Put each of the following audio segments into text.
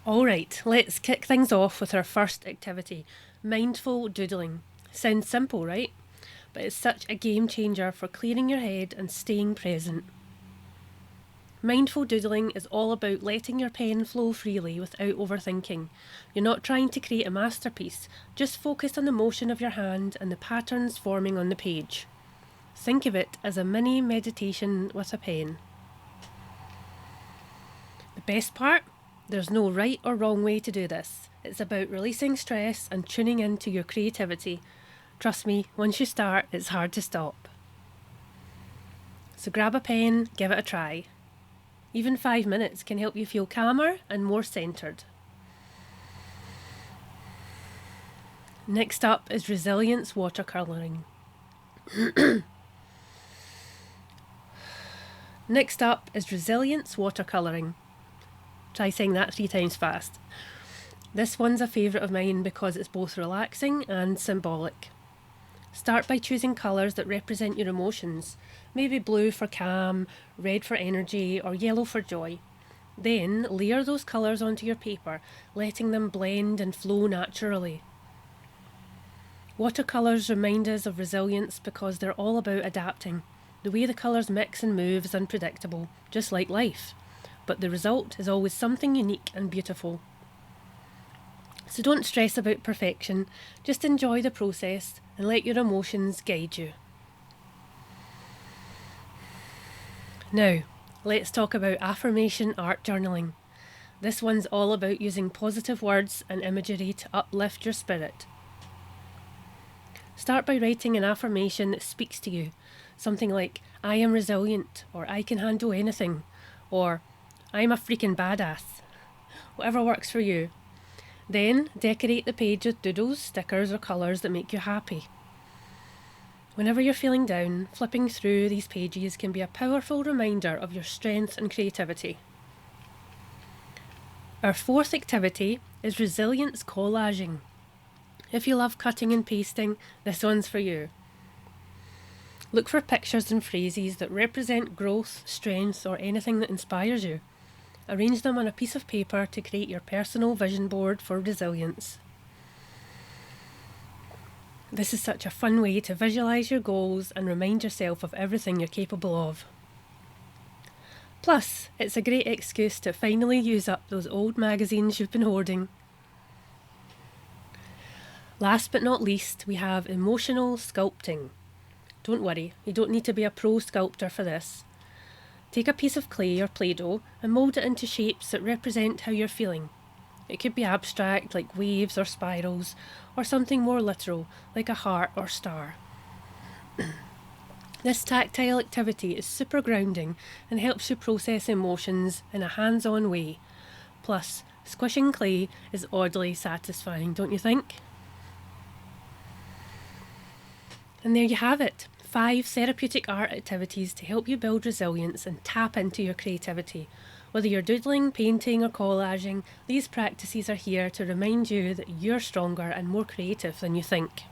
Alright, let's kick things off with our first activity, mindful doodling. Sounds simple, right? But it's such a game changer for clearing your head and staying present. Mindful doodling is all about letting your pen flow freely without overthinking. You're not trying to create a masterpiece, just focus on the motion of your hand and the patterns forming on the page. Think of it as a mini meditation with a pen. The best part? There's no right or wrong way to do this. It's about releasing stress and tuning into your creativity. Trust me, once you start, it's hard to stop. So grab a pen, give it a try. Even 5 minutes can help you feel calmer and more centred. Next up is resilience watercolouring. Next up is resilience watercolouring. Try saying that 3 times fast. This one's a favourite of mine because it's both relaxing and symbolic. Start by choosing colours that represent your emotions. Maybe blue for calm, red for energy, or yellow for joy. Then layer those colours onto your paper, letting them blend and flow naturally. Watercolours remind us of resilience because they're all about adapting. The way the colours mix and move is unpredictable, just like life. But the result is always something unique and beautiful. So don't stress about perfection, just enjoy the process and let your emotions guide you. Now, let's talk about affirmation art journaling. This one's all about using positive words and imagery to uplift your spirit. Start by writing an affirmation that speaks to you. Something like, I am resilient, or I can handle anything, or I'm a freaking badass. Whatever works for you. Then decorate the page with doodles, stickers, or colours that make you happy. Whenever you're feeling down, flipping through these pages can be a powerful reminder of your strength and creativity. Our fourth activity is resilience collaging. If you love cutting and pasting, this one's for you. Look for pictures and phrases that represent growth, strength, or anything that inspires you. Arrange them on a piece of paper to create your personal vision board for resilience. This is such a fun way to visualise your goals and remind yourself of everything you're capable of. Plus, it's a great excuse to finally use up those old magazines you've been hoarding. Last but not least, we have emotional sculpting. Don't worry, you don't need to be a pro sculptor for this. Take a piece of clay or Play-Doh and mould it into shapes that represent how you're feeling. It could be abstract, like waves or spirals, or something more literal, like a heart or star. This tactile activity is super grounding and helps you process emotions in a hands-on way. Plus, squishing clay is oddly satisfying, don't you think? And there you have it. 5 therapeutic art activities to help you build resilience and tap into your creativity. Whether you're doodling, painting or collaging, these practices are here to remind you that you're stronger and more creative than you think.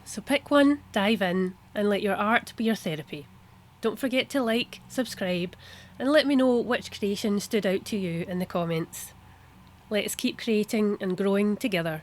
So pick one, dive in, and let your art be your therapy. Don't forget to like, subscribe, and let me know which creation stood out to you in the comments. Let's keep creating and growing together.